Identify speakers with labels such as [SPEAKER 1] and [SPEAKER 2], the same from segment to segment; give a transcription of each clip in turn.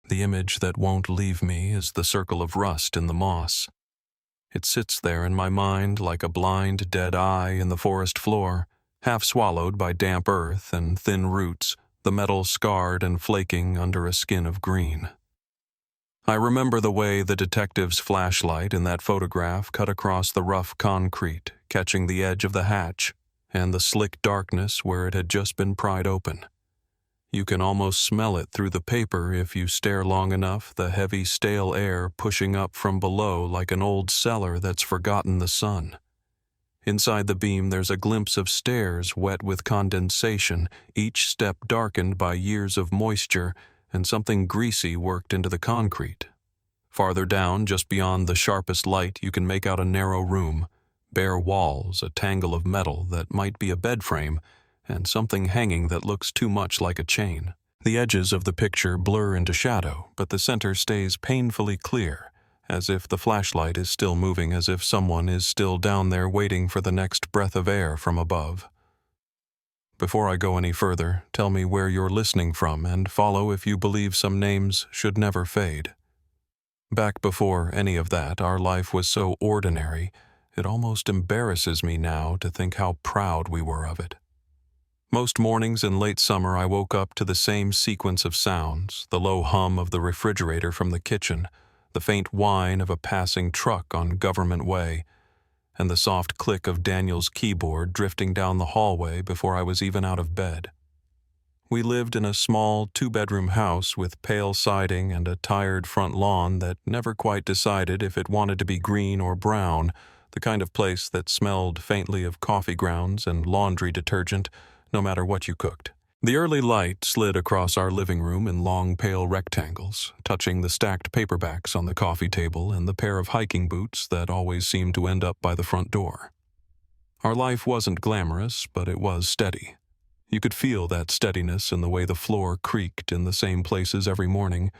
[SPEAKER 1] The image that won't leave me is the circle of rust in the moss. It sits there in my mind like a blind, dead eye in the forest floor, half swallowed by damp earth and thin roots, the metal scarred and flaking under a skin of green. I remember the way the detective's flashlight in that photograph cut across the rough concrete, catching the edge of the hatch, and the slick darkness where it had just been pried open. You can almost smell it through the paper if you stare long enough, the heavy, stale air pushing up from below like an old cellar that's forgotten the sun. Inside the beam there's a glimpse of stairs wet with condensation, each step darkened by years of moisture, and something greasy worked into the concrete. Farther down, just beyond the sharpest light, you can make out a narrow room, bare walls, a tangle of metal that might be a bed frame, and something hanging that looks too much like a chain. The edges of the picture blur into shadow, but the center stays painfully clear, as if the flashlight is still moving, as if someone is still down there waiting for the next breath of air from above. Before I go any further, tell me where you're listening from and follow if you believe some names should never fade. Back before any of that, our life was so ordinary, it almost embarrasses me now to think how proud we were of it. Most mornings in late summer I woke up to the same sequence of sounds, the low hum of the refrigerator from the kitchen, the faint whine of a passing truck on Government Way, and the soft click of Daniel's keyboard drifting down the hallway before I was even out of bed. We lived in a small two-bedroom house with pale siding and a tired front lawn that never quite decided if it wanted to be green or brown, the kind of place that smelled faintly of coffee grounds and laundry detergent, no matter what you cooked. The early light slid across our living room in long, pale rectangles, touching the stacked paperbacks on the coffee table and the pair of hiking boots that always seemed to end up by the front door. Our life wasn't glamorous, but it was steady. You could feel that steadiness in the way the floor creaked in the same places every morning,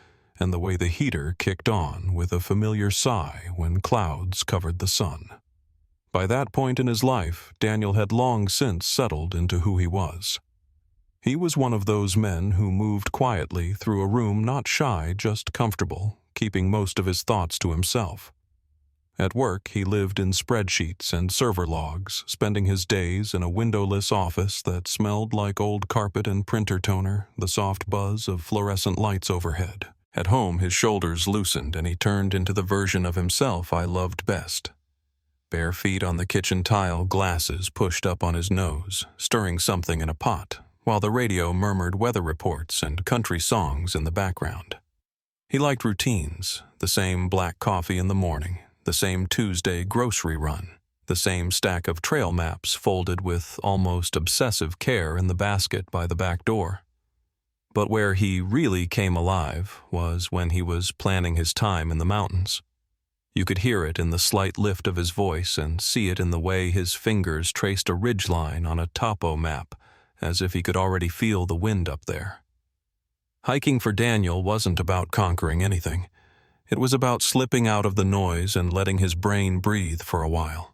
[SPEAKER 1] and the way the heater kicked on with a familiar sigh when clouds covered the sun. By that point in his life, Daniel had long since settled into who he was. He was one of those men who moved quietly through a room, not shy, just comfortable, keeping most of his thoughts to himself. At work, he lived in spreadsheets and server logs, spending his days in a windowless office that smelled like old carpet and printer toner, the soft buzz of fluorescent lights overhead. At home, his shoulders loosened and he turned into the version of himself I loved best. Bare feet on the kitchen tile, glasses pushed up on his nose, stirring something in a pot, while the radio murmured weather reports and country songs in the background. He liked routines, the same black coffee in the morning, the same Tuesday grocery run, the same stack of trail maps folded with almost obsessive care in the basket by the back door. But where he really came alive was when he was planning his time in the mountains. You could hear it in the slight lift of his voice and see it in the way his fingers traced a ridgeline on a topo map, as if he could already feel the wind up there. Hiking for Daniel wasn't about conquering anything. It was about slipping out of the noise and letting his brain breathe for a while.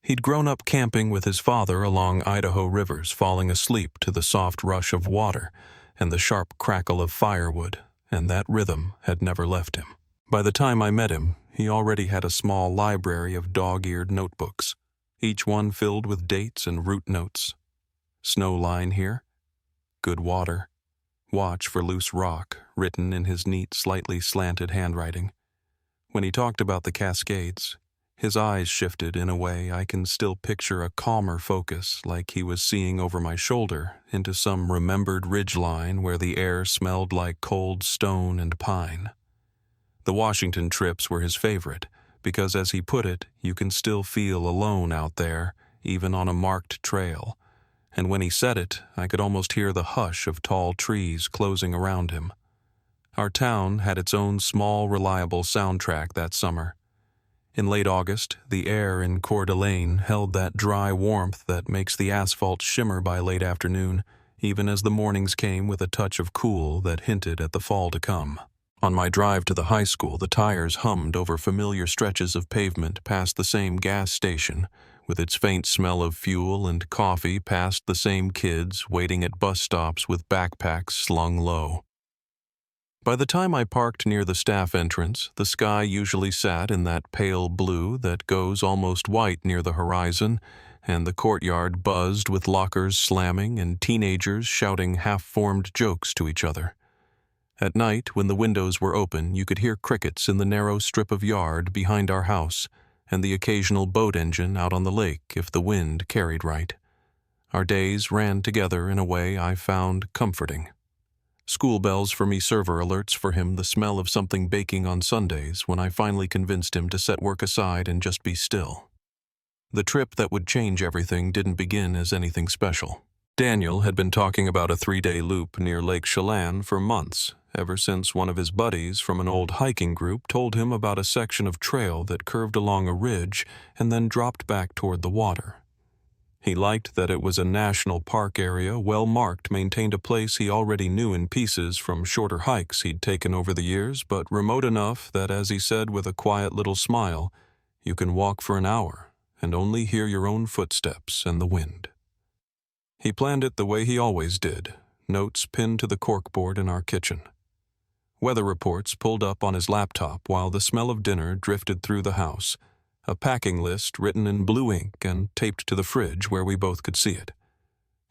[SPEAKER 1] He'd grown up camping with his father along Idaho rivers, falling asleep to the soft rush of water and the sharp crackle of firewood, and that rhythm had never left him. By the time I met him, he already had a small library of dog-eared notebooks, each one filled with dates and route notes. Snow line here. Good water. Watch for loose rock, written in his neat, slightly slanted handwriting. When he talked about the Cascades, his eyes shifted in a way I can still picture a calmer focus, like he was seeing over my shoulder into some remembered ridgeline where the air smelled like cold stone and pine. The Washington trips were his favorite, because as he put it, you can still feel alone out there, even on a marked trail. And when he said it, I could almost hear the hush of tall trees closing around him. Our town had its own small, reliable soundtrack that summer. In late August, the air in Coeur d'Alene held that dry warmth that makes the asphalt shimmer by late afternoon, even as the mornings came with a touch of cool that hinted at the fall to come. On my drive to the high school, the tires hummed over familiar stretches of pavement past the same gas station, with its faint smell of fuel and coffee past the same kids waiting at bus stops with backpacks slung low. By the time I parked near the staff entrance, the sky usually sat in that pale blue that goes almost white near the horizon, and the courtyard buzzed with lockers slamming and teenagers shouting half-formed jokes to each other. At night, when the windows were open, you could hear crickets in the narrow strip of yard behind our house, and the occasional boat engine out on the lake if the wind carried right. Our days ran together in a way I found comforting. School bells for me, server alerts for him, the smell of something baking on Sundays when I finally convinced him to set work aside and just be still. The trip that would change everything didn't begin as anything special. Daniel had been talking about a 3-day loop near Lake Chelan for months, ever since one of his buddies from an old hiking group told him about a section of trail that curved along a ridge and then dropped back toward the water. He liked that it was a national park area, well-marked, maintained a place he already knew in pieces from shorter hikes he'd taken over the years, but remote enough that, as he said with a quiet little smile, you can walk for an hour and only hear your own footsteps and the wind. He planned it the way he always did, notes pinned to the corkboard in our kitchen. Weather reports pulled up on his laptop while the smell of dinner drifted through the house, a packing list written in blue ink and taped to the fridge where we both could see it.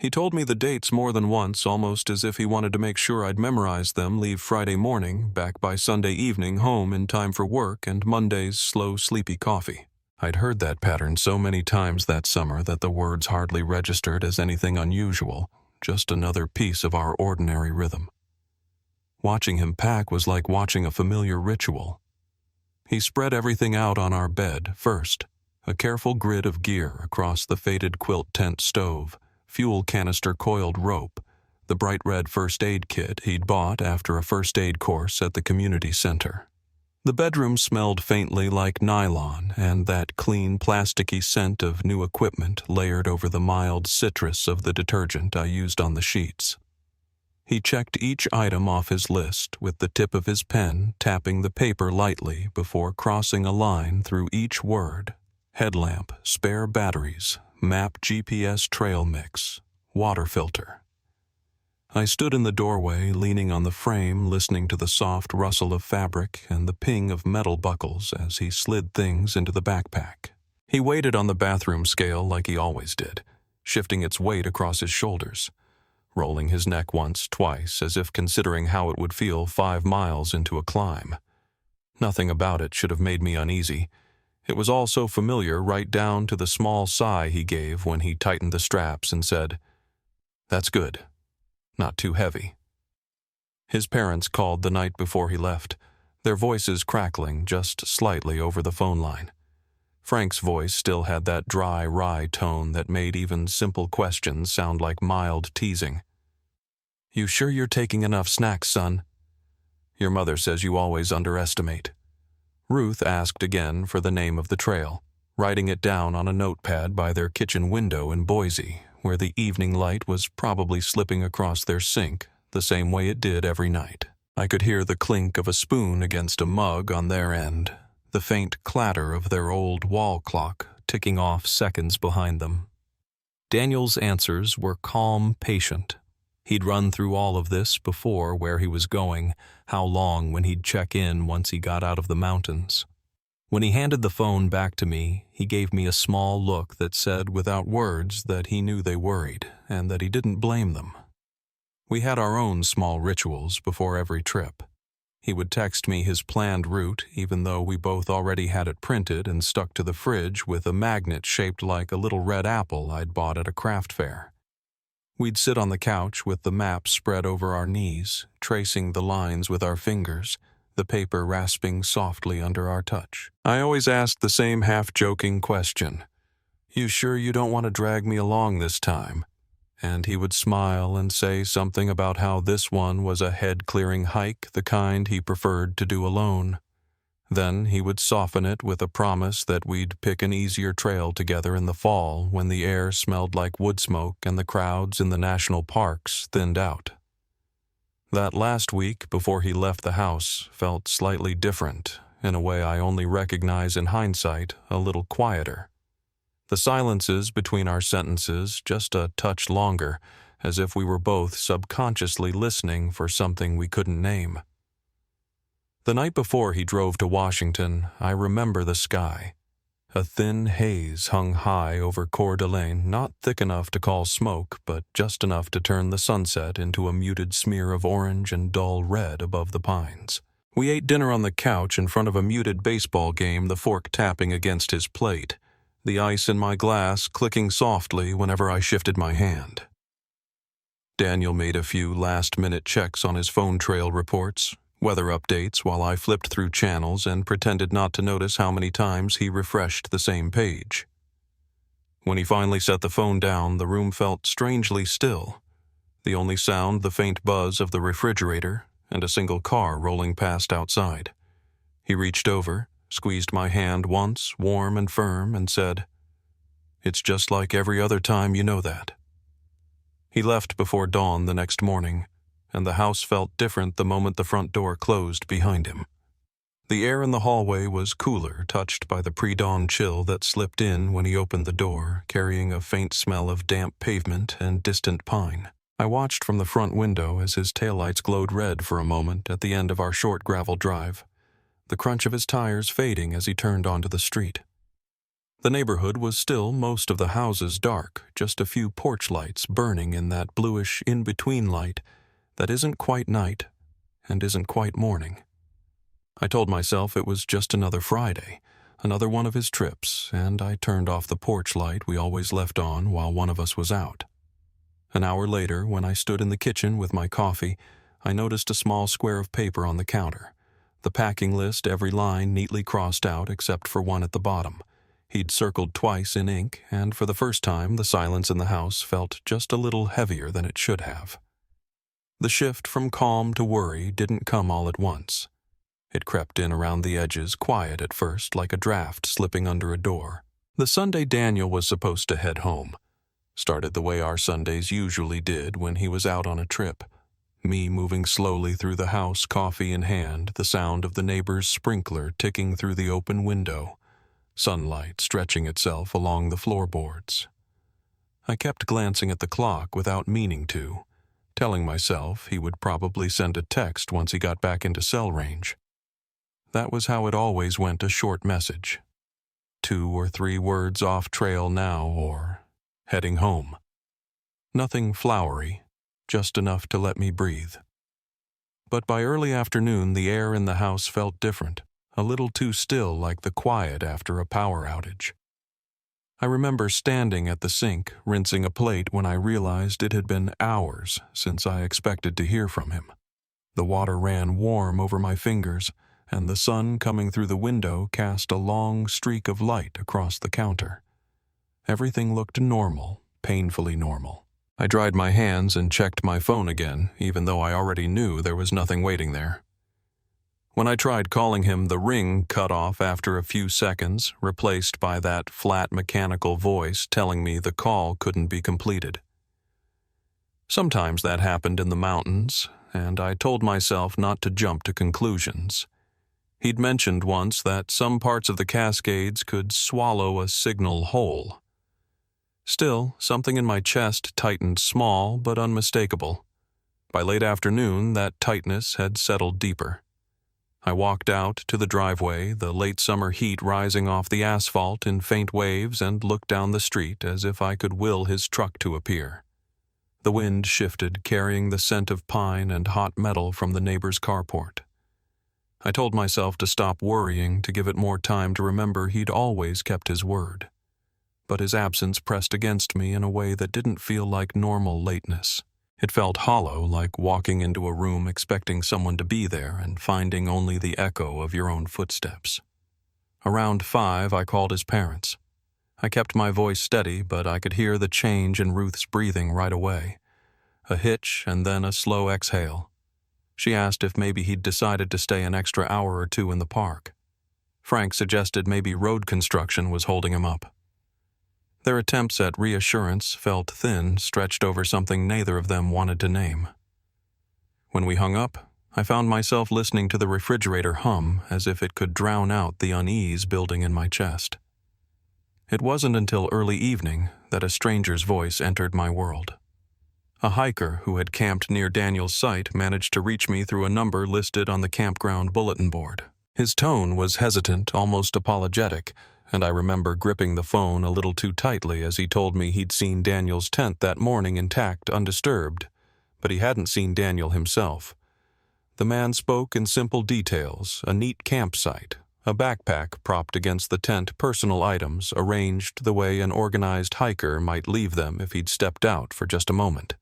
[SPEAKER 1] He told me the dates more than once, almost as if he wanted to make sure I'd memorized them, leave Friday morning, back by Sunday evening, home in time for work and Monday's slow, sleepy coffee. I'd heard that pattern so many times that summer that the words hardly registered as anything unusual, just another piece of our ordinary rhythm. Watching him pack was like watching a familiar ritual. He spread everything out on our bed first, a careful grid of gear across the faded quilt tent stove, fuel canister coiled rope, the bright red first aid kit he'd bought after a first aid course at the community center. The bedroom smelled faintly like nylon and that clean, plasticky scent of new equipment layered over the mild citrus of the detergent I used on the sheets. He checked each item off his list with the tip of his pen, tapping the paper lightly before crossing a line through each word. Headlamp, spare batteries, map GPS trail mix, water filter. I stood in the doorway, leaning on the frame, listening to the soft rustle of fabric and the ping of metal buckles as he slid things into the backpack. He weighted on the bathroom scale like he always did, shifting its weight across his shoulders, rolling his neck once, twice, as if considering how it would feel 5 miles into a climb. Nothing about it should have made me uneasy. It was all so familiar, right down to the small sigh he gave when he tightened the straps and said, "That's good. Not too heavy." His parents called the night before he left, their voices crackling just slightly over the phone line. Frank's voice still had that dry, wry tone that made even simple questions sound like mild teasing. "You sure you're taking enough snacks, son? Your mother says you always underestimate." Ruth asked again for the name of the trail, writing it down on a notepad by their kitchen window in Boise, where the evening light was probably slipping across their sink the same way it did every night. I could hear the clink of a spoon against a mug on their end, the faint clatter of their old wall clock ticking off seconds behind them. Daniel's answers were calm, patient. He'd run through all of this before, where he was going, how long when he'd check in once he got out of the mountains. When he handed the phone back to me, he gave me a small look that said without words that he knew they worried and that he didn't blame them. We had our own small rituals before every trip. He would text me his planned route, even though we both already had it printed and stuck to the fridge with a magnet shaped like a little red apple I'd bought at a craft fair. We'd sit on the couch with the map spread over our knees, tracing the lines with our fingers, the paper rasping softly under our touch. I always asked the same half-joking question, "You sure you don't want to drag me along this time?" And he would smile and say something about how this one was a head-clearing hike, the kind he preferred to do alone. Then he would soften it with a promise that we'd pick an easier trail together in the fall when the air smelled like wood smoke and the crowds in the national parks thinned out. That last week before he left the house felt slightly different, in a way I only recognize in hindsight, a little quieter. The silences between our sentences just a touch longer, as if we were both subconsciously listening for something we couldn't name. The night before he drove to Washington, I remember the sky. A thin haze hung high over Coeur d'Alene, not thick enough to call smoke, but just enough to turn the sunset into a muted smear of orange and dull red above the pines. We ate dinner on the couch in front of a muted baseball game, the fork tapping against his plate, the ice in my glass clicking softly whenever I shifted my hand. Daniel made a few last-minute checks on his phone trail reports, weather updates, while I flipped through channels and pretended not to notice how many times he refreshed the same page. When he finally set the phone down, the room felt strangely still, the only sound the faint buzz of the refrigerator and a single car rolling past outside. He reached over, squeezed my hand once, warm and firm, and said, "It's just like every other time, you know that." He left before dawn the next morning, and the house felt different the moment the front door closed behind him. The air in the hallway was cooler, touched by the pre-dawn chill that slipped in when he opened the door, carrying a faint smell of damp pavement and distant pine. I watched from the front window as his taillights glowed red for a moment at the end of our short gravel drive, the crunch of his tires fading as he turned onto the street. The neighborhood was still most of the houses dark, just a few porch lights burning in that bluish in-between light that isn't quite night and isn't quite morning. I told myself it was just another Friday, another one of his trips, and I turned off the porch light we always left on while one of us was out. An hour later, when I stood in the kitchen with my coffee, I noticed a small square of paper on the counter, the packing list, every line neatly crossed out except for one at the bottom. He'd circled twice in ink, and for the first time the silence in the house felt just a little heavier than it should have. The shift from calm to worry didn't come all at once. It crept in around the edges, quiet at first, like a draft slipping under a door. The Sunday Daniel was supposed to head home started the way our Sundays usually did when he was out on a trip. Me moving slowly through the house, coffee in hand, the sound of the neighbor's sprinkler ticking through the open window, sunlight stretching itself along the floorboards. I kept glancing at the clock without meaning to, telling myself he would probably send a text once he got back into cell range. That was how it always went, a short message. 2 or 3 words off trail now, or heading home. Nothing flowery, just enough to let me breathe. But by early afternoon, the air in the house felt different, a little too still, like the quiet after a power outage. I remember standing at the sink, rinsing a plate when I realized it had been hours since I expected to hear from him. The water ran warm over my fingers, and the sun coming through the window cast a long streak of light across the counter. Everything looked normal, painfully normal. I dried my hands and checked my phone again, even though I already knew there was nothing waiting there. When I tried calling him, the ring cut off after a few seconds, replaced by that flat mechanical voice telling me the call couldn't be completed. Sometimes that happened in the mountains, and I told myself not to jump to conclusions. He'd mentioned once that some parts of the Cascades could swallow a signal whole. Still, something in my chest tightened, small but unmistakable. By late afternoon, that tightness had settled deeper. I walked out to the driveway, the late summer heat rising off the asphalt in faint waves, and looked down the street as if I could will his truck to appear. The wind shifted, carrying the scent of pine and hot metal from the neighbor's carport. I told myself to stop worrying, to give it more time to remember he'd always kept his word. But his absence pressed against me in a way that didn't feel like normal lateness. It felt hollow, like walking into a room expecting someone to be there and finding only the echo of your own footsteps. Around 5, I called his parents. I kept my voice steady, but I could hear the change in Ruth's breathing right away. A hitch and then a slow exhale. She asked if maybe he'd decided to stay an extra hour or 2 in the park. Frank suggested maybe road construction was holding him up. Their attempts at reassurance felt thin, stretched over something neither of them wanted to name. When we hung up, I found myself listening to the refrigerator hum as if it could drown out the unease building in my chest. It wasn't until early evening that a stranger's voice entered my world. A hiker who had camped near Daniel's site managed to reach me through a number listed on the campground bulletin board. His tone was hesitant, almost apologetic, and I remember gripping the phone a little too tightly as he told me he'd seen Daniel's tent that morning intact, undisturbed, but he hadn't seen Daniel himself. The man spoke in simple details: a neat campsite, a backpack propped against the tent, personal items arranged the way an organized hiker might leave them if he'd stepped out for just a moment.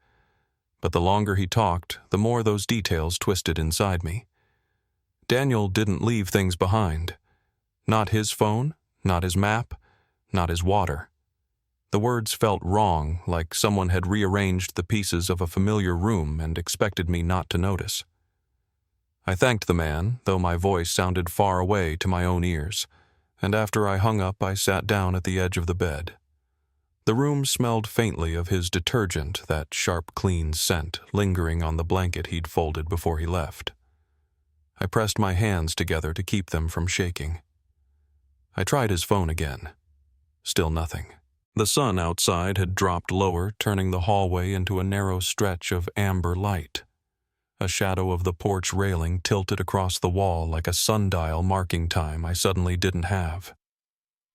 [SPEAKER 1] But the longer he talked, the more those details twisted inside me. Daniel didn't leave things behind. Not his phone, not his map, not his water. The words felt wrong, like someone had rearranged the pieces of a familiar room and expected me not to notice. I thanked the man, though my voice sounded far away to my own ears, and after I hung up I sat down at the edge of the bed. The room smelled faintly of his detergent, that sharp, clean scent lingering on the blanket he'd folded before he left. I pressed my hands together to keep them from shaking. I tried his phone again. Still nothing. The sun outside had dropped lower, turning the hallway into a narrow stretch of amber light. A shadow of the porch railing tilted across the wall like a sundial marking time I suddenly didn't have.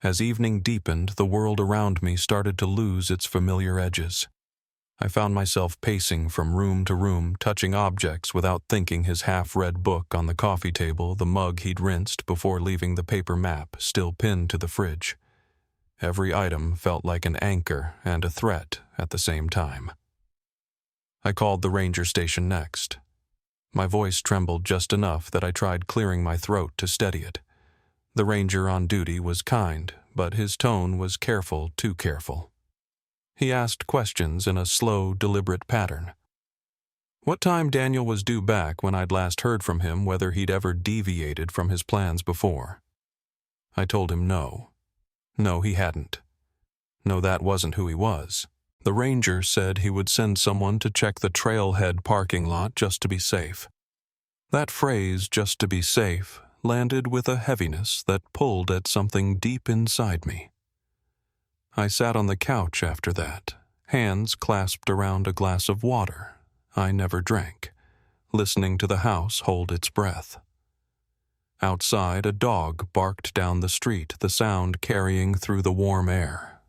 [SPEAKER 1] As evening deepened, the world around me started to lose its familiar edges. I found myself pacing from room to room, touching objects without thinking: his half-read book on the coffee table, the mug he'd rinsed before leaving the paper map still pinned to the fridge. Every item felt like an anchor and a threat at the same time. I called the ranger station next. My voice trembled just enough that I tried clearing my throat to steady it. The ranger on duty was kind, but his tone was careful, too careful. He asked questions in a slow, deliberate pattern. What time Daniel was due back, when I'd last heard from him, whether he'd ever deviated from his plans before. I told him no. No, he hadn't. No, that wasn't who he was. The ranger said he would send someone to check the trailhead parking lot just to be safe. That phrase, "just to be safe," landed with a heaviness that pulled at something deep inside me. I sat on the couch after that, hands clasped around a glass of water I never drank, listening to the house hold its breath. Outside, a dog barked down the street, the sound carrying through the warm air.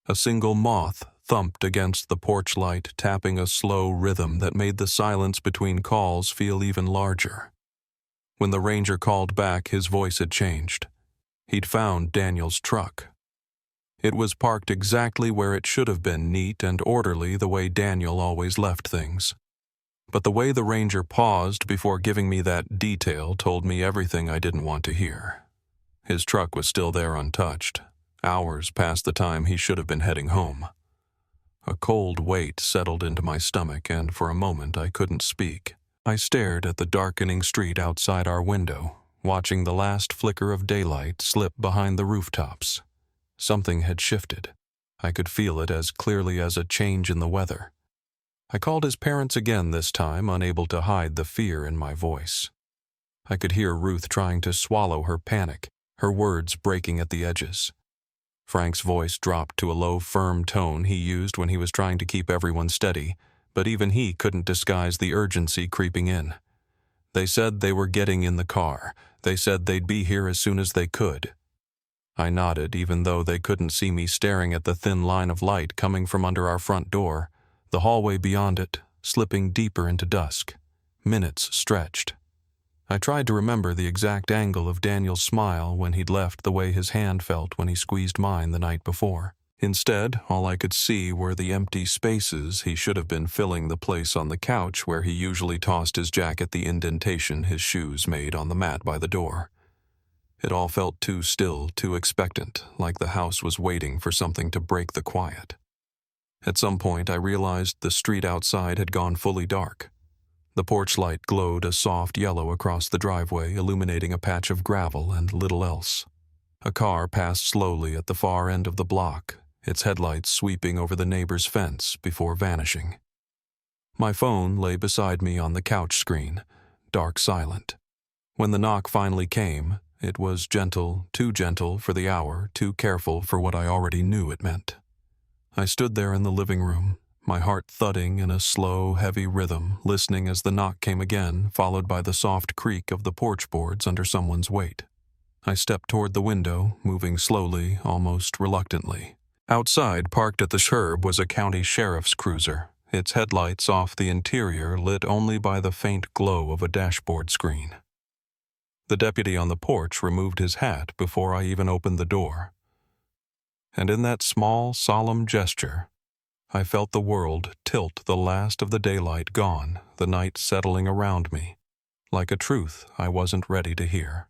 [SPEAKER 1] A single moth thumped against the porch light, tapping a slow rhythm that made the silence between calls feel even larger. When the ranger called back, his voice had changed. He'd found Daniel's truck. It was parked exactly where it should have been, neat and orderly, the way Daniel always left things. But the way the ranger paused before giving me that detail told me everything I didn't want to hear. His truck was still there untouched, hours past the time he should have been heading home. A cold weight settled into my stomach, and for a moment I couldn't speak. I stared at the darkening street outside our window, watching the last flicker of daylight slip behind the rooftops. Something had shifted. I could feel it as clearly as a change in the weather. I called his parents again this time, unable to hide the fear in my voice. I could hear Ruth trying to swallow her panic, her words breaking at the edges. Frank's voice dropped to a low, firm tone he used when he was trying to keep everyone steady, but even he couldn't disguise the urgency creeping in. They said they were getting in the car. They said they'd be here as soon as they could. I nodded, even though they couldn't see me staring at the thin line of light coming from under our front door, the hallway beyond it, slipping deeper into dusk. Minutes stretched. I tried to remember the exact angle of Daniel's smile when he'd left, the way his hand felt when he squeezed mine the night before. Instead, all I could see were the empty spaces he should have been filling, the place on the couch where he usually tossed his jacket, the indentation his shoes made on the mat by the door. It all felt too still, too expectant, like the house was waiting for something to break the quiet. At some point, I realized the street outside had gone fully dark. The porch light glowed a soft yellow across the driveway, illuminating a patch of gravel and little else. A car passed slowly at the far end of the block, its headlights sweeping over the neighbor's fence before vanishing. My phone lay beside me on the couch screen, dark silent. When the knock finally came, it was gentle, too gentle for the hour, too careful for what I already knew it meant. I stood there in the living room, my heart thudding in a slow, heavy rhythm, listening as the knock came again, followed by the soft creak of the porch boards under someone's weight. I stepped toward the window, moving slowly, almost reluctantly. Outside, parked at the curb, was a county sheriff's cruiser, its headlights off the interior lit only by the faint glow of a dashboard screen. The deputy on the porch removed his hat before I even opened the door. And in that small, solemn gesture, I felt the world tilt, the last of the daylight gone, the night settling around me, like a truth I wasn't ready to hear.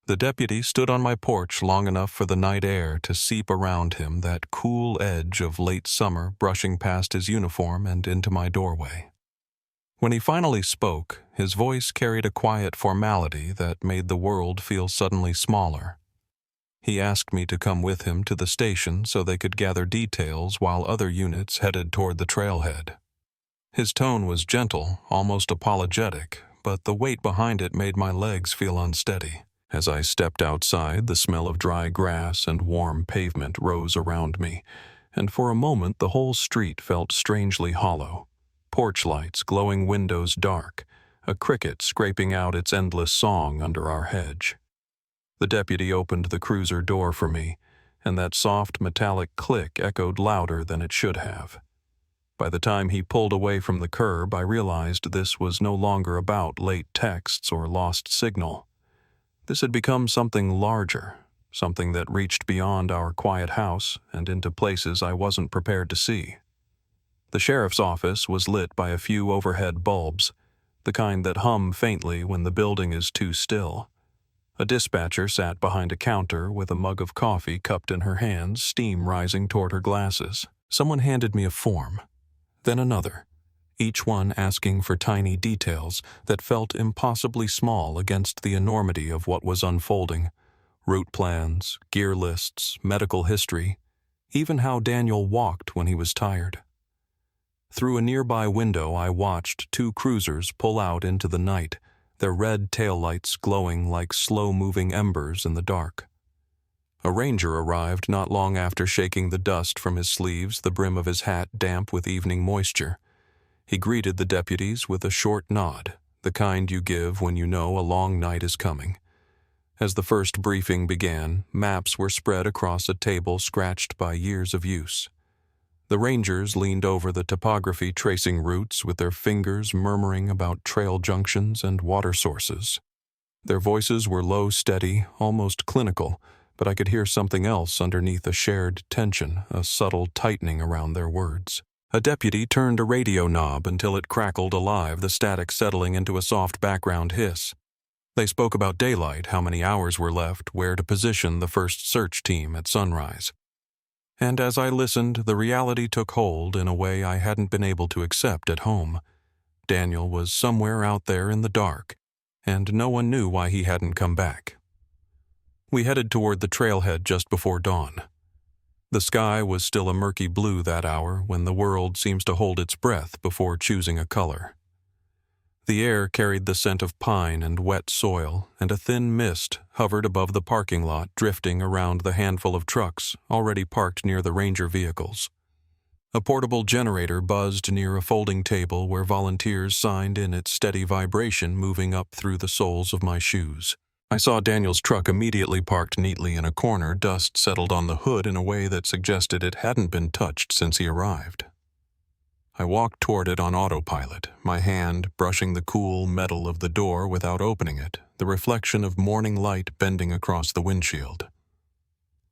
[SPEAKER 1] The deputy stood on my porch long enough for the night air to seep around him, that cool edge of late summer brushing past his uniform and into my doorway. When he finally spoke, his voice carried a quiet formality that made the world feel suddenly smaller. He asked me to come with him to the station so they could gather details while other units headed toward the trailhead. His tone was gentle, almost apologetic, but the weight behind it made my legs feel unsteady. As I stepped outside, the smell of dry grass and warm pavement rose around me, and for a moment the whole street felt strangely hollow. Porch lights, glowing windows dark, a cricket scraping out its endless song under our hedge. The deputy opened the cruiser door for me, and that soft metallic click echoed louder than it should have. By the time he pulled away from the curb, I realized this was no longer about late texts or lost signal. This had become something larger, something that reached beyond our quiet house and into places I wasn't prepared to see. The sheriff's office was lit by a few overhead bulbs, the kind that hum faintly when the building is too still. A dispatcher sat behind a counter with a mug of coffee cupped in her hands, steam rising toward her glasses. Someone handed me a form, then another, each one asking for tiny details that felt impossibly small against the enormity of what was unfolding. Route plans, gear lists, medical history, even how Daniel walked when he was tired. Through a nearby window, I watched two cruisers pull out into the night, their red taillights glowing like slow-moving embers in the dark. A ranger arrived not long after, shaking the dust from his sleeves, the brim of his hat damp with evening moisture. He greeted the deputies with a short nod, the kind you give when you know a long night is coming. As the first briefing began, maps were spread across a table scratched by years of use. The rangers leaned over the topography, tracing routes with their fingers, murmuring about trail junctions and water sources. Their voices were low, steady, almost clinical, but I could hear something else underneath a shared tension, a subtle tightening around their words. A deputy turned a radio knob until it crackled alive, the static settling into a soft background hiss. They spoke about daylight, how many hours were left, where to position the first search team at sunrise. And as I listened, the reality took hold in a way I hadn't been able to accept at home. Daniel was somewhere out there in the dark, and no one knew why he hadn't come back. We headed toward the trailhead just before dawn. The sky was still a murky blue that hour, when the world seems to hold its breath before choosing a color. The air carried the scent of pine and wet soil, and a thin mist hovered above the parking lot, drifting around the handful of trucks already parked near the ranger vehicles. A portable generator buzzed near a folding table where volunteers signed in, its steady vibration moving up through the soles of my shoes. I saw Daniel's truck immediately parked neatly in a corner. Dust settled on the hood in a way that suggested it hadn't been touched since he arrived. I walked toward it on autopilot, my hand brushing the cool metal of the door without opening it, the reflection of morning light bending across the windshield.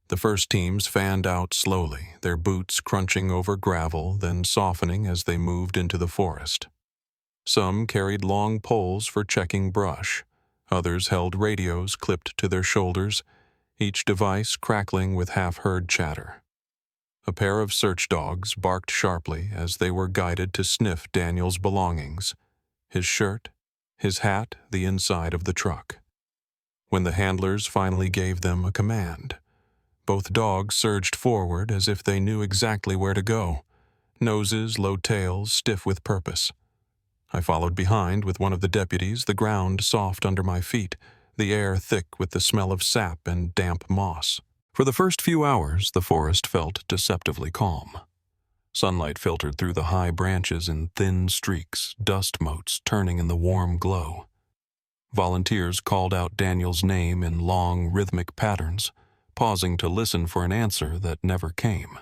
[SPEAKER 1] The first teams fanned out slowly, their boots crunching over gravel, then softening as they moved into the forest. Some carried long poles for checking brush. Others held radios clipped to their shoulders, each device crackling with half-heard chatter. A pair of search dogs barked sharply as they were guided to sniff Daniel's belongings, his shirt, his hat, the inside of the truck. When the handlers finally gave them a command, both dogs surged forward as if they knew exactly where to go, noses, low tails, stiff with purpose. I followed behind with one of the deputies, the ground soft under my feet, the air thick with the smell of sap and damp moss. For the first few hours, the forest felt deceptively calm. Sunlight filtered through the high branches in thin streaks, dust motes turning in the warm glow. Volunteers called out Daniel's name in long, rhythmic patterns, pausing to listen for an answer that never came.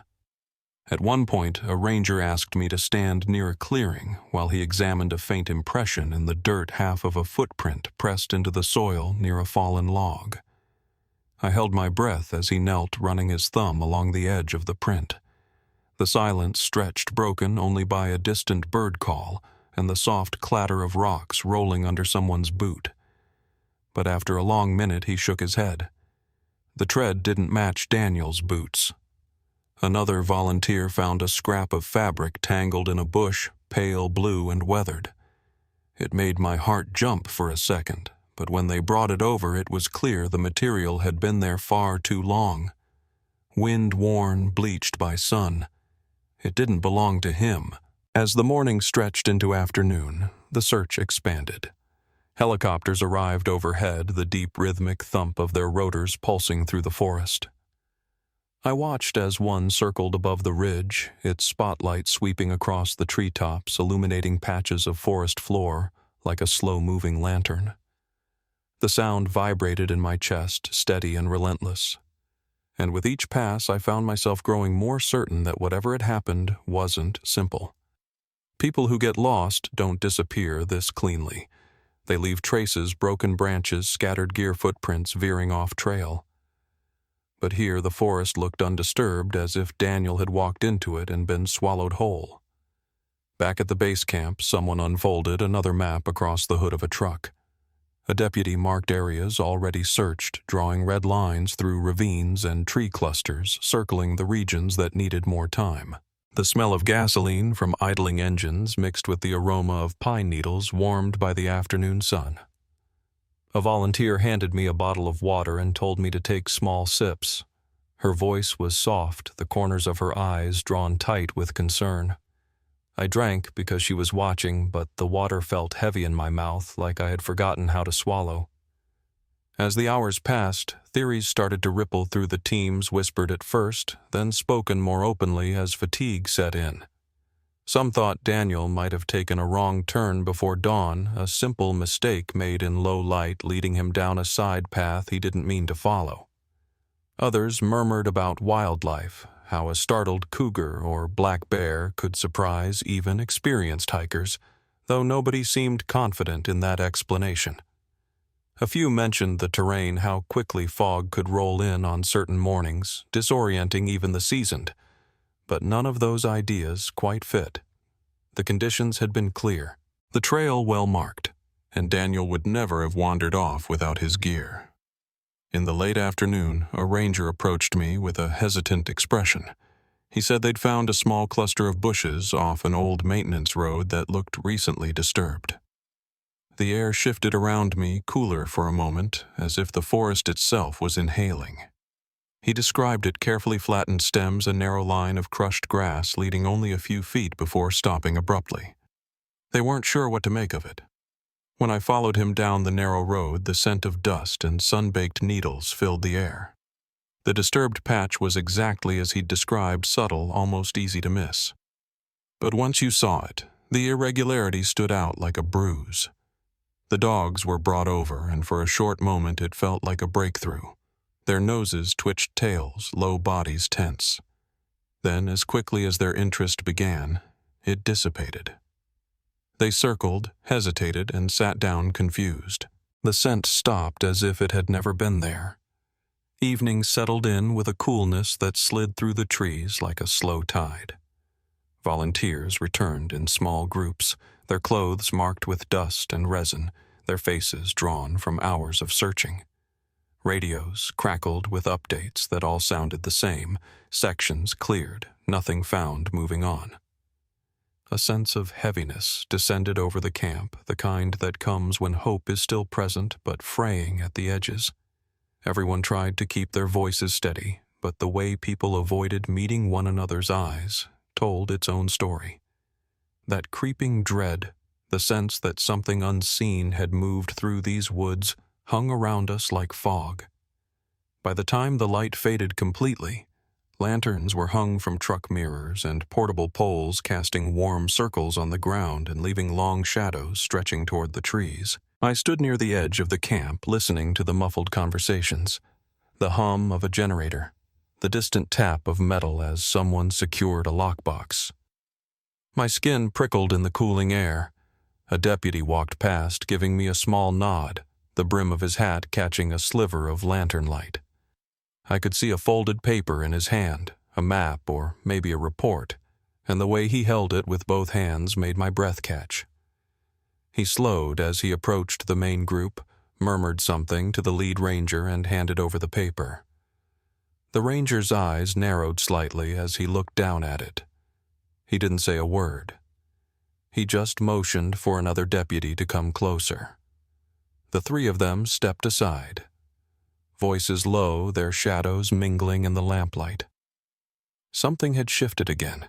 [SPEAKER 1] At one point, a ranger asked me to stand near a clearing while he examined a faint impression in the dirt half of a footprint pressed into the soil near a fallen log. I held my breath as he knelt, running his thumb along the edge of the print. The silence stretched, broken only by a distant bird call and the soft clatter of rocks rolling under someone's boot. But after a long minute, he shook his head. The tread didn't match Daniel's boots. Another volunteer found a scrap of fabric tangled in a bush, pale blue and weathered. It made my heart jump for a second, but when they brought it over, it was clear the material had been there far too long. Wind-worn, bleached by sun. It didn't belong to him. As the morning stretched into afternoon, the search expanded. Helicopters arrived overhead, the deep rhythmic thump of their rotors pulsing through the forest. I watched as one circled above the ridge, its spotlight sweeping across the treetops, illuminating patches of forest floor like a slow-moving lantern. The sound vibrated in my chest, steady and relentless. And with each pass, I found myself growing more certain that whatever had happened wasn't simple. People who get lost don't disappear this cleanly. They leave traces, broken branches, scattered gear footprints veering off trail. But here the forest looked undisturbed, as if Daniel had walked into it and been swallowed whole. Back at the base camp, someone unfolded another map across the hood of a truck. A deputy marked areas already searched, drawing red lines through ravines and tree clusters, circling the regions that needed more time. The smell of gasoline from idling engines mixed with the aroma of pine needles warmed by the afternoon sun. A volunteer handed me a bottle of water and told me to take small sips. Her voice was soft, the corners of her eyes drawn tight with concern. I drank because she was watching, but the water felt heavy in my mouth, like I had forgotten how to swallow. As the hours passed, theories started to ripple through the teams, whispered at first, then spoken more openly as fatigue set in. Some thought Daniel might have taken a wrong turn before dawn, a simple mistake made in low light leading him down a side path he didn't mean to follow. Others murmured about wildlife, how a startled cougar or black bear could surprise even experienced hikers, though nobody seemed confident in that explanation. A few mentioned the terrain, how quickly fog could roll in on certain mornings, disorienting even the seasoned. But none of those ideas quite fit. The conditions had been clear, the trail well marked, and Daniel would never have wandered off without his gear. In the late afternoon, a ranger approached me with a hesitant expression. He said they'd found a small cluster of bushes off an old maintenance road that looked recently disturbed. The air shifted around me, cooler for a moment, as if the forest itself was inhaling. He described it: carefully flattened stems, a narrow line of crushed grass leading only a few feet before stopping abruptly. They weren't sure what to make of it. When I followed him down the narrow road, the scent of dust and sun-baked needles filled the air. The disturbed patch was exactly as he'd described, subtle, almost easy to miss. But once you saw it, the irregularity stood out like a bruise. The dogs were brought over, and for a short moment it felt like a breakthrough. Their noses twitched tails, low bodies tense. Then, as quickly as their interest began, it dissipated. They circled, hesitated, and sat down confused. The scent stopped as if it had never been there. Evening settled in with a coolness that slid through the trees like a slow tide. Volunteers returned in small groups, their clothes marked with dust and resin, their faces drawn from hours of searching. Radios crackled with updates that all sounded the same, sections cleared, nothing found moving on. A sense of heaviness descended over the camp, the kind that comes when hope is still present but fraying at the edges. Everyone tried to keep their voices steady, but the way people avoided meeting one another's eyes told its own story. That creeping dread, the sense that something unseen had moved through these woods, hung around us like fog. By the time the light faded completely, Lanterns were hung from truck mirrors and portable poles casting warm circles on the ground and leaving long shadows stretching toward the trees. I stood near the edge of the camp listening to the muffled conversations, the hum of a generator, the distant tap of metal as someone secured a lockbox. My skin prickled in the cooling air. A deputy walked past, giving me a small nod, the brim of his hat catching a sliver of lantern light. I could see a folded paper in his hand, a map or maybe a report, and the way he held it with both hands made my breath catch. He slowed as he approached the main group, murmured something to the lead ranger and handed over the paper. The ranger's eyes narrowed slightly as he looked down at it. He didn't say a word. He just motioned for another deputy to come closer. The three of them stepped aside. Voices low, their shadows mingling in the lamplight. Something had shifted again.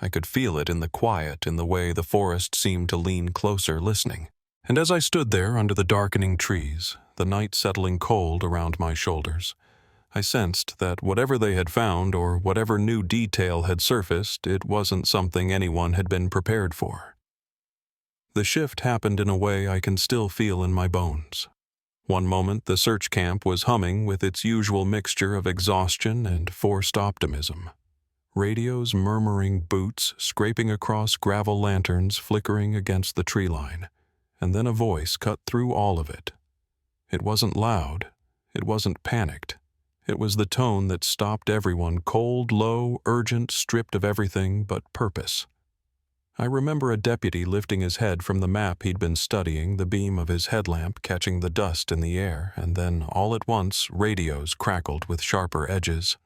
[SPEAKER 1] I could feel it in the quiet, in the way the forest seemed to lean closer listening. And as I stood there under the darkening trees, the night settling cold around my shoulders, I sensed that whatever they had found or whatever new detail had surfaced, it wasn't something anyone had been prepared for. The shift happened in a way I can still feel in my bones. One moment the search camp was humming with its usual mixture of exhaustion and forced optimism. Radios murmuring, boots scraping across gravel lanterns flickering against the tree line, and then a voice cut through all of it. It wasn't loud, it wasn't panicked. It was the tone that stopped everyone, cold, low, urgent, stripped of everything but purpose. I remember a deputy lifting his head from the map he'd been studying, the beam of his headlamp catching the dust in the air, and then, all at once, radios crackled with sharper edges.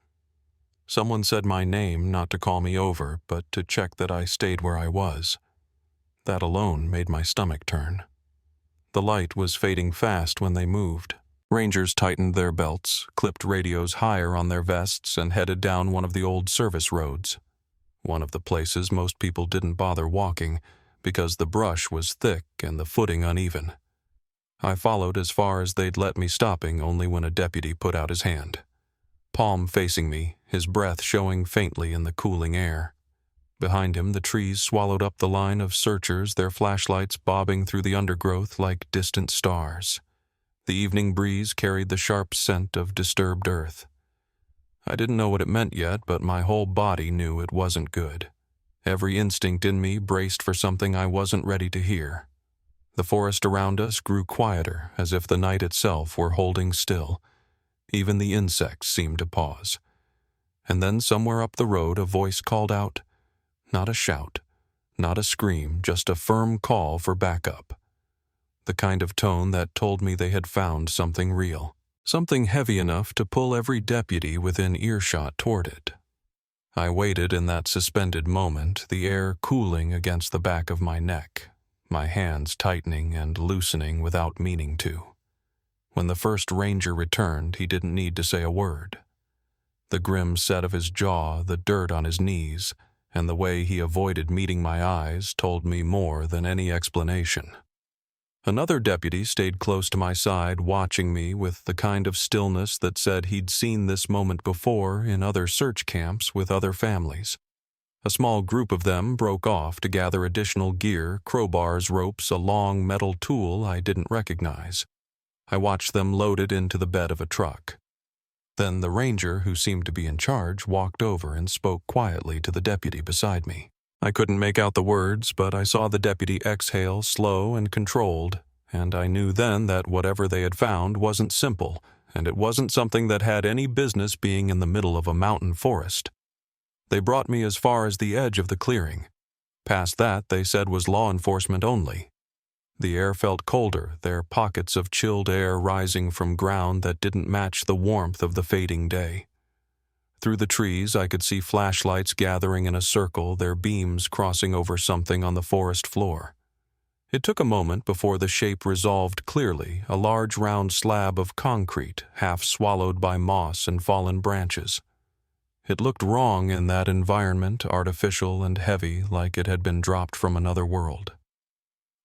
[SPEAKER 1] Someone said my name, not to call me over, but to check that I stayed where I was. That alone made my stomach turn. The light was fading fast when they moved. Rangers tightened their belts, clipped radios higher on their vests, and headed down one of the old service roads. One of the places most people didn't bother walking because the brush was thick and the footing uneven. I followed as far as they'd let me, stopping only when a deputy put out his hand. Palm facing me, his breath showing faintly in the cooling air. Behind him, the trees swallowed up the line of searchers, their flashlights bobbing through the undergrowth like distant stars. The evening breeze carried the sharp scent of disturbed earth. I didn't know what it meant yet, but my whole body knew it wasn't good. Every instinct in me braced for something I wasn't ready to hear. The forest around us grew quieter, as if the night itself were holding still. Even the insects seemed to pause. And then somewhere up the road a voice called out, not a shout, not a scream, just a firm call for backup. The kind of tone that told me they had found something real. Something heavy enough to pull every deputy within earshot toward it. I waited in that suspended moment, the air cooling against the back of my neck, my hands tightening and loosening without meaning to. When the first ranger returned, he didn't need to say a word. The grim set of his jaw, the dirt on his knees, and the way he avoided meeting my eyes told me more than any explanation. Another deputy stayed close to my side, watching me with the kind of stillness that said he'd seen this moment before in other search camps with other families. A small group of them broke off to gather additional gear, crowbars, ropes, a long metal tool I didn't recognize. I watched them loaded into the bed of a truck. Then the ranger, who seemed to be in charge, walked over and spoke quietly to the deputy beside me. I couldn't make out the words, but I saw the deputy exhale slow and controlled, and I knew then that whatever they had found wasn't simple, and it wasn't something that had any business being in the middle of a mountain forest. They brought me as far as the edge of the clearing. Past that, they said, was law enforcement only. The air felt colder, their pockets of chilled air rising from ground that didn't match the warmth of the fading day. Through the trees, I could see flashlights gathering in a circle, their beams crossing over something on the forest floor. It took a moment before the shape resolved clearly, a large round slab of concrete, half swallowed by moss and fallen branches. It looked wrong in that environment, artificial and heavy, like it had been dropped from another world.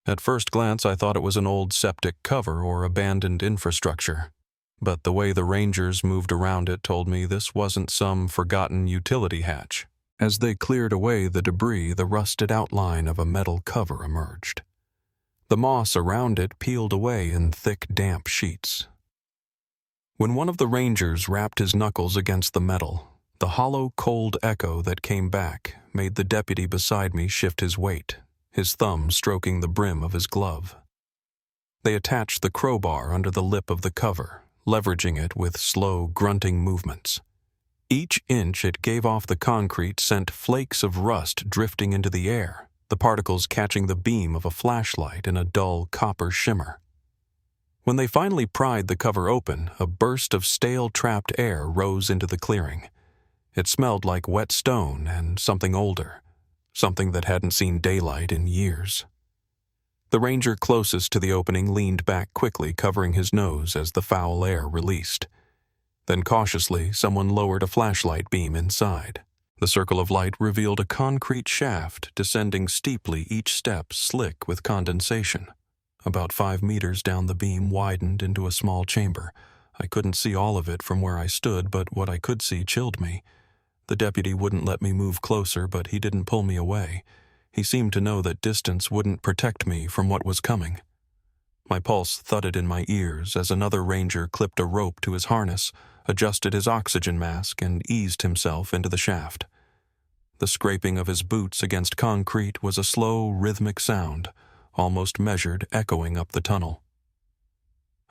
[SPEAKER 1] At first glance, I thought it was an old septic cover or abandoned infrastructure. But the way the rangers moved around it told me this wasn't some forgotten utility hatch. As they cleared away the debris, the rusted outline of a metal cover emerged. The moss around it peeled away in thick, damp sheets. When one of the rangers rapped his knuckles against the metal, the hollow, cold echo that came back made the deputy beside me shift his weight, his thumb stroking the brim of his glove. They attached the crowbar under the lip of the cover, leveraging it with slow, grunting movements. Each inch it gave off the concrete sent flakes of rust drifting into the air, the particles catching the beam of a flashlight in a dull copper shimmer. When they finally pried the cover open, a burst of stale trapped air rose into the clearing. It smelled like wet stone and something older, something that hadn't seen daylight in years. The ranger closest to the opening leaned back quickly, covering his nose as the foul air released. Then cautiously, someone lowered a flashlight beam inside. The circle of light revealed a concrete shaft descending steeply, each step slick with condensation. About 5 meters down, the beam widened into a small chamber. I couldn't see all of it from where I stood, but what I could see chilled me. The deputy wouldn't let me move closer, but he didn't pull me away. He seemed to know that distance wouldn't protect me from what was coming. My pulse thudded in my ears as another ranger clipped a rope to his harness, adjusted his oxygen mask, and eased himself into the shaft. The scraping of his boots against concrete was a slow, rhythmic sound, almost measured, echoing up the tunnel.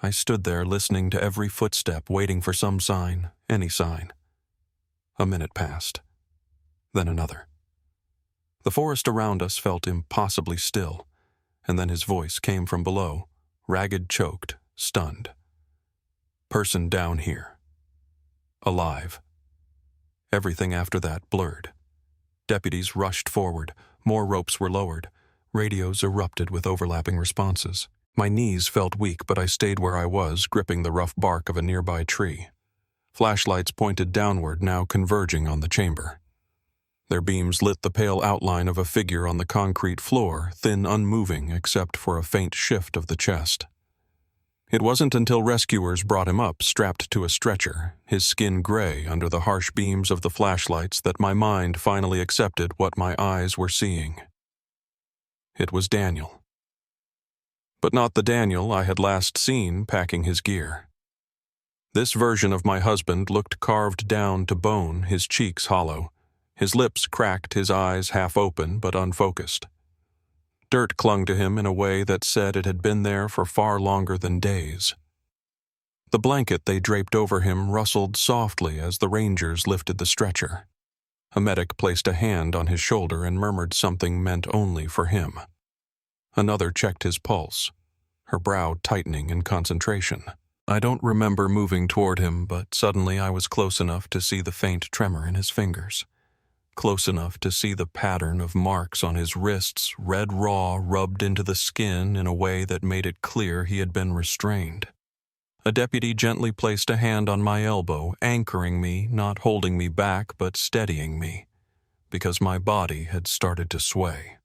[SPEAKER 1] I stood there listening to every footstep, waiting for some sign, any sign. A minute passed, then another. The forest around us felt impossibly still, and then his voice came from below, ragged, choked, stunned. Person down here. Alive. Everything after that blurred. Deputies rushed forward, more ropes were lowered. Radios erupted with overlapping responses. My knees felt weak, but I stayed where I was, gripping the rough bark of a nearby tree. Flashlights pointed downward, now converging on the chamber. Their beams lit the pale outline of a figure on the concrete floor, thin, unmoving except for a faint shift of the chest. It wasn't until rescuers brought him up, strapped to a stretcher, his skin gray under the harsh beams of the flashlights, that my mind finally accepted what my eyes were seeing. It was Daniel. But not the Daniel I had last seen packing his gear. This version of my husband looked carved down to bone, his cheeks hollow, his lips cracked, his eyes half open but unfocused. Dirt clung to him in a way that said it had been there for far longer than days. The blanket they draped over him rustled softly as the rangers lifted the stretcher. A medic placed a hand on his shoulder and murmured something meant only for him. Another checked his pulse, her brow tightening in concentration. I don't remember moving toward him, but suddenly I was close enough to see the faint tremor in his fingers. Close enough to see the pattern of marks on his wrists, red raw, rubbed into the skin in a way that made it clear he had been restrained. A deputy gently placed a hand on my elbow, anchoring me, not holding me back, but steadying me, because my body had started to sway.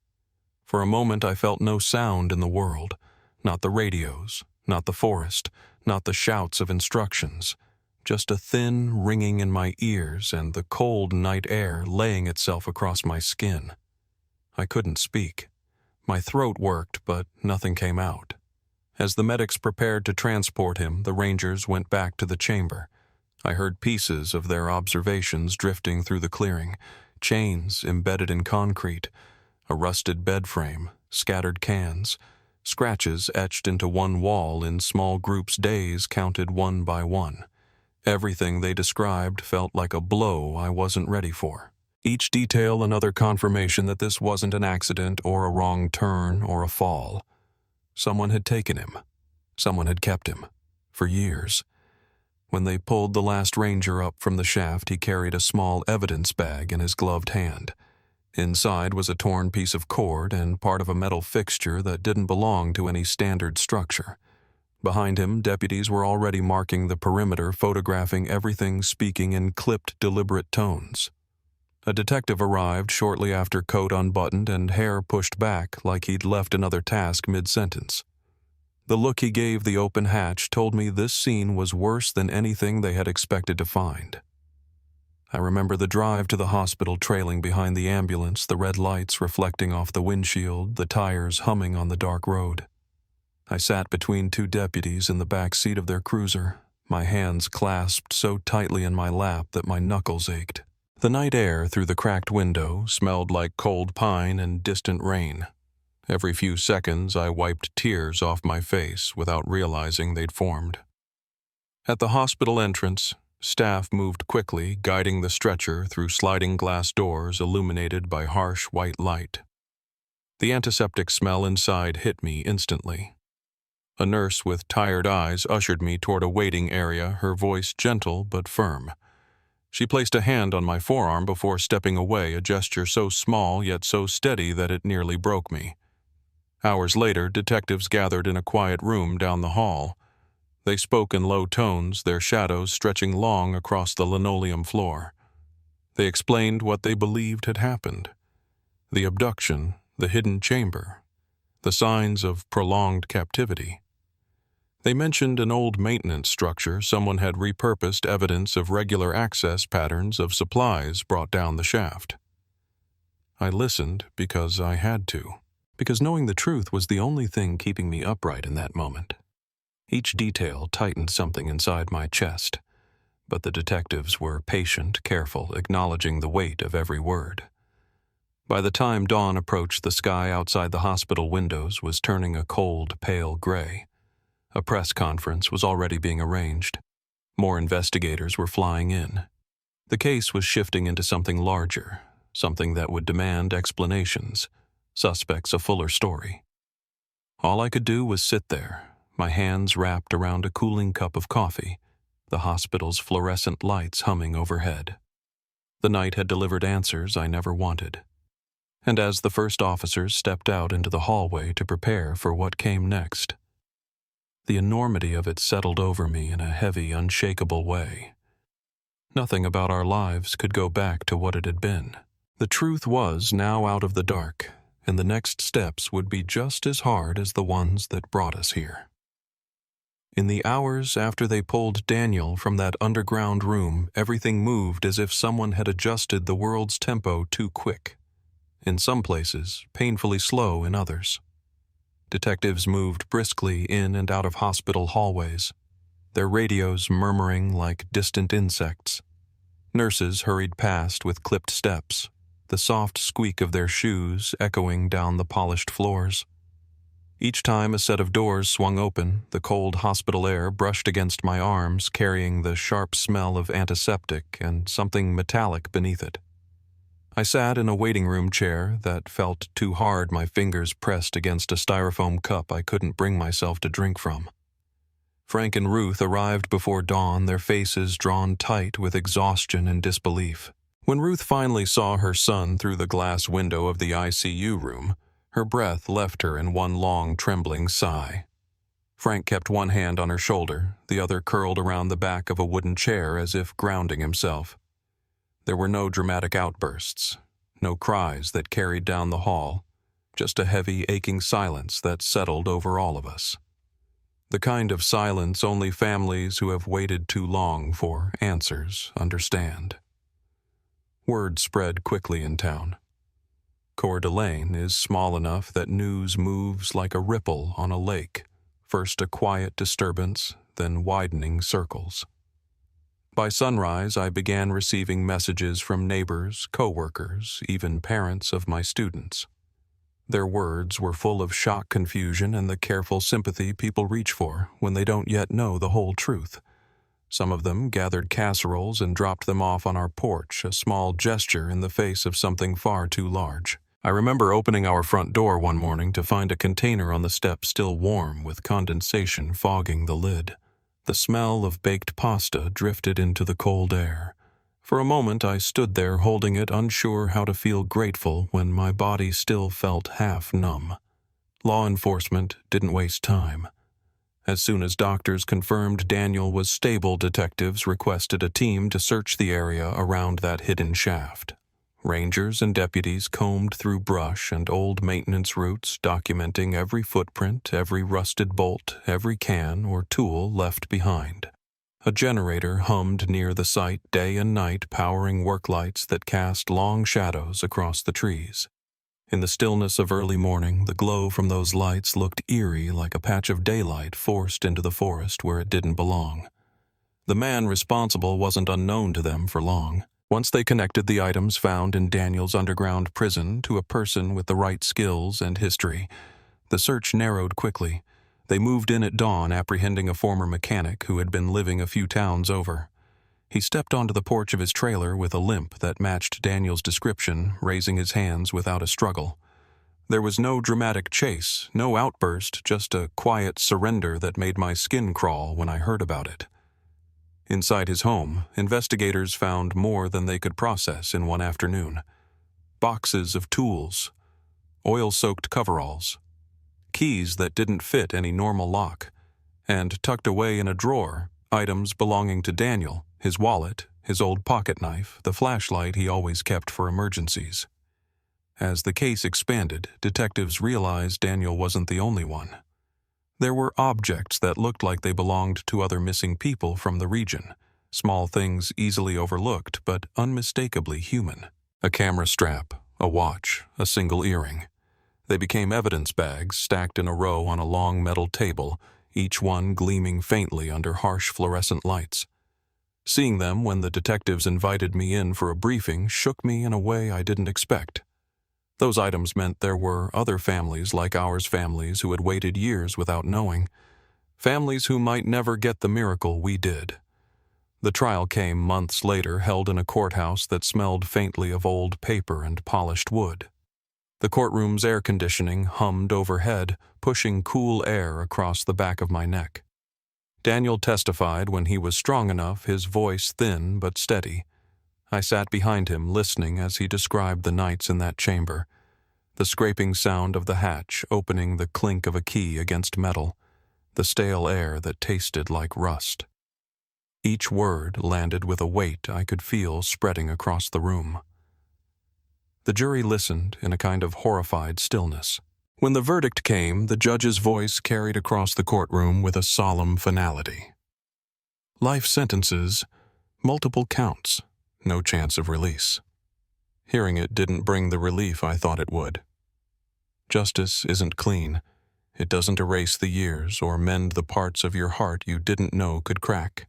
[SPEAKER 1] For a moment I felt no sound in the world, not the radios, not the forest, not the shouts of instructions, just a thin ringing in my ears and the cold night air laying itself across my skin. I couldn't speak. My throat worked, but nothing came out. As the medics prepared to transport him, the rangers went back to the chamber. I heard pieces of their observations drifting through the clearing, chains embedded in concrete, a rusted bed frame, scattered cans, scratches etched into one wall in small groups, days counted one by one. Everything they described felt like a blow I wasn't ready for. Each detail another confirmation that this wasn't an accident or a wrong turn or a fall. Someone had taken him. Someone had kept him. For years. When they pulled the last ranger up from the shaft, he carried a small evidence bag in his gloved hand. Inside was a torn piece of cord and part of a metal fixture that didn't belong to any standard structure. Behind him, deputies were already marking the perimeter, photographing everything, speaking in clipped, deliberate tones. A detective arrived shortly after, coat unbuttoned and hair pushed back like he'd left another task mid-sentence. The look he gave the open hatch told me this scene was worse than anything they had expected to find. I remember the drive to the hospital trailing behind the ambulance, the red lights reflecting off the windshield, the tires humming on the dark road. I sat between two deputies in the back seat of their cruiser, my hands clasped so tightly in my lap that my knuckles ached. The night air through the cracked window smelled like cold pine and distant rain. Every few seconds I wiped tears off my face without realizing they'd formed. At the hospital entrance, staff moved quickly, guiding the stretcher through sliding glass doors illuminated by harsh white light. The antiseptic smell inside hit me instantly. A nurse with tired eyes ushered me toward a waiting area, her voice gentle but firm. She placed a hand on my forearm before stepping away, a gesture so small yet so steady that it nearly broke me. Hours later, detectives gathered in a quiet room down the hall. They spoke in low tones, their shadows stretching long across the linoleum floor. They explained what they believed had happened: the abduction, the hidden chamber, the signs of prolonged captivity. They mentioned an old maintenance structure someone had repurposed, evidence of regular access patterns of supplies brought down the shaft. I listened because I had to, because knowing the truth was the only thing keeping me upright in that moment. Each detail tightened something inside my chest, but the detectives were patient, careful, acknowledging the weight of every word. By the time dawn approached, the sky outside the hospital windows was turning a cold, pale gray. A press conference was already being arranged. More investigators were flying in. The case was shifting into something larger, something that would demand explanations, suspects a fuller story. All I could do was sit there, my hands wrapped around a cooling cup of coffee, the hospital's fluorescent lights humming overhead. The night had delivered answers I never wanted. And as the first officers stepped out into the hallway to prepare for what came next, the enormity of it settled over me in a heavy, unshakable way. Nothing about our lives could go back to what it had been. The truth was now out of the dark, and the next steps would be just as hard as the ones that brought us here. In the hours after they pulled Daniel from that underground room, everything moved as if someone had adjusted the world's tempo too quick. In some places, painfully slow in others. Detectives moved briskly in and out of hospital hallways, their radios murmuring like distant insects. Nurses hurried past with clipped steps, the soft squeak of their shoes echoing down the polished floors. Each time a set of doors swung open, the cold hospital air brushed against my arms, carrying the sharp smell of antiseptic and something metallic beneath it. I sat in a waiting room chair that felt too hard, my fingers pressed against a styrofoam cup I couldn't bring myself to drink from. Frank and Ruth arrived before dawn, their faces drawn tight with exhaustion and disbelief. When Ruth finally saw her son through the glass window of the ICU room, her breath left her in one long, trembling sigh. Frank kept one hand on her shoulder, the other curled around the back of a wooden chair as if grounding himself. There were no dramatic outbursts, no cries that carried down the hall, just a heavy, aching silence that settled over all of us. The kind of silence only families who have waited too long for answers understand. Word spread quickly in town. Coeur d'Alene is small enough that news moves like a ripple on a lake, first a quiet disturbance, then widening circles. By sunrise, I began receiving messages from neighbors, co-workers, even parents of my students. Their words were full of shock, confusion, and the careful sympathy people reach for when they don't yet know the whole truth. Some of them gathered casseroles and dropped them off on our porch, a small gesture in the face of something far too large. I remember opening our front door one morning to find a container on the step still warm with condensation fogging the lid. The smell of baked pasta drifted into the cold air. For a moment I stood there holding it, unsure how to feel grateful when my body still felt half numb. Law enforcement didn't waste time. As soon as doctors confirmed Daniel was stable, detectives requested a team to search the area around that hidden shaft. Rangers and deputies combed through brush and old maintenance routes, documenting every footprint, every rusted bolt, every can or tool left behind. A generator hummed near the site day and night, powering work lights that cast long shadows across the trees. In the stillness of early morning, the glow from those lights looked eerie, like a patch of daylight forced into the forest where it didn't belong. The man responsible wasn't unknown to them for long. Once they connected the items found in Daniel's underground prison to a person with the right skills and history, the search narrowed quickly. They moved in at dawn, apprehending a former mechanic who had been living a few towns over. He stepped onto the porch of his trailer with a limp that matched Daniel's description, raising his hands without a struggle. There was no dramatic chase, no outburst, just a quiet surrender that made my skin crawl when I heard about it. Inside his home, investigators found more than they could process in one afternoon. Boxes of tools, oil-soaked coveralls, keys that didn't fit any normal lock, and tucked away in a drawer, items belonging to Daniel, his wallet, his old pocket knife, the flashlight he always kept for emergencies. As the case expanded, detectives realized Daniel wasn't the only one. There were objects that looked like they belonged to other missing people from the region, small things easily overlooked but unmistakably human. A camera strap, a watch, a single earring. They became evidence bags stacked in a row on a long metal table, each one gleaming faintly under harsh fluorescent lights. Seeing them when the detectives invited me in for a briefing shook me in a way I didn't expect. Those items meant there were other families like ours families who had waited years without knowing. Families who might never get the miracle we did. The trial came months later, held in a courthouse that smelled faintly of old paper and polished wood. The courtroom's air conditioning hummed overhead, pushing cool air across the back of my neck. Daniel testified when he was strong enough, his voice thin but steady. I sat behind him, listening as he described the nights in that chamber, the scraping sound of the hatch opening, the clink of a key against metal, the stale air that tasted like rust. Each word landed with a weight I could feel spreading across the room. The jury listened in a kind of horrified stillness. When the verdict came, the judge's voice carried across the courtroom with a solemn finality. Life sentences, multiple counts. No chance of release. Hearing it didn't bring the relief I thought it would. Justice isn't clean. It doesn't erase the years or mend the parts of your heart you didn't know could crack.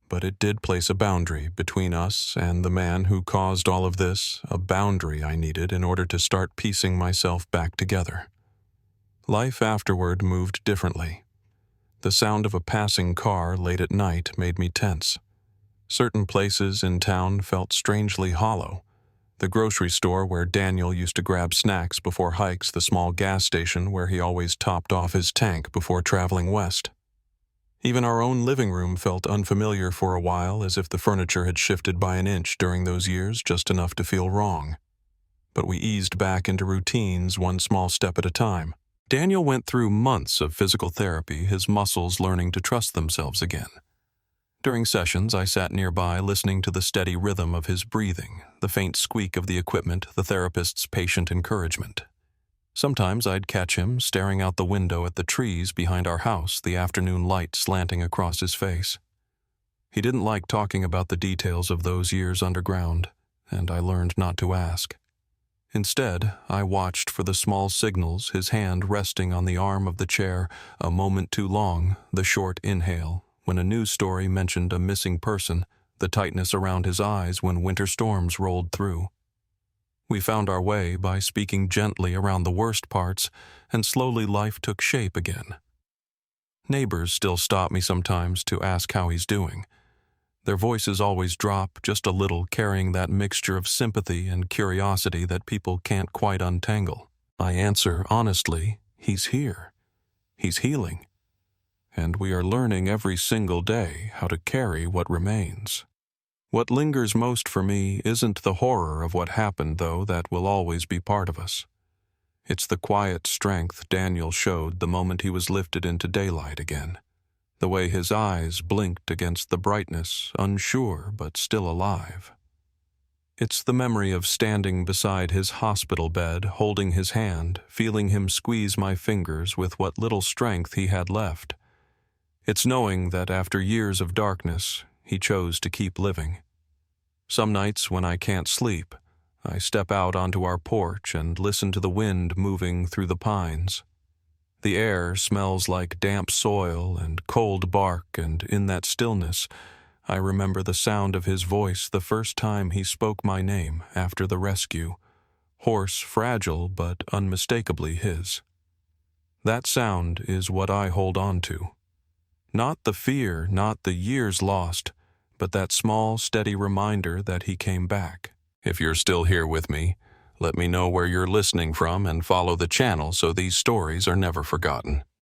[SPEAKER 1] But it did place a boundary between us and the man who caused all of this, a boundary I needed in order to start piecing myself back together. Life afterward moved differently. The sound of a passing car late at night made me tense. Certain places in town felt strangely hollow. The grocery store where Daniel used to grab snacks before hikes, the small gas station where he always topped off his tank before traveling west. Even our own living room felt unfamiliar for a while, as if the furniture had shifted by an inch during those years, just enough to feel wrong. But we eased back into routines, one small step at a time. Daniel went through months of physical therapy, his muscles learning to trust themselves again. During sessions, I sat nearby listening to the steady rhythm of his breathing, the faint squeak of the equipment, the therapist's patient encouragement. Sometimes I'd catch him staring out the window at the trees behind our house, the afternoon light slanting across his face. He didn't like talking about the details of those years underground, and I learned not to ask. Instead, I watched for the small signals, his hand resting on the arm of the chair, a moment too long, the short inhale, when a news story mentioned a missing person, the tightness around his eyes when winter storms rolled through. We found our way by speaking gently around the worst parts, and slowly life took shape again. Neighbors still stop me sometimes to ask how he's doing. Their voices always drop just a little, carrying that mixture of sympathy and curiosity that people can't quite untangle. I answer honestly, he's here. He's healing. And we are learning every single day how to carry what remains. What lingers most for me isn't the horror of what happened, though that will always be part of us. It's the quiet strength Daniel showed the moment he was lifted into daylight again. The way his eyes blinked against the brightness, unsure but still alive. It's the memory of standing beside his hospital bed, holding his hand, feeling him squeeze my fingers with what little strength he had left. It's knowing that after years of darkness, he chose to keep living. Some nights when I can't sleep, I step out onto our porch and listen to the wind moving through the pines. The air smells like damp soil and cold bark, and in that stillness, I remember the sound of his voice the first time he spoke my name after the rescue, hoarse, fragile, but unmistakably his. That sound is what I hold on to. Not the fear, not the years lost, but that small, steady reminder that he came back. If you're still here with me, let me know where you're listening from and follow the channel so these stories are never forgotten.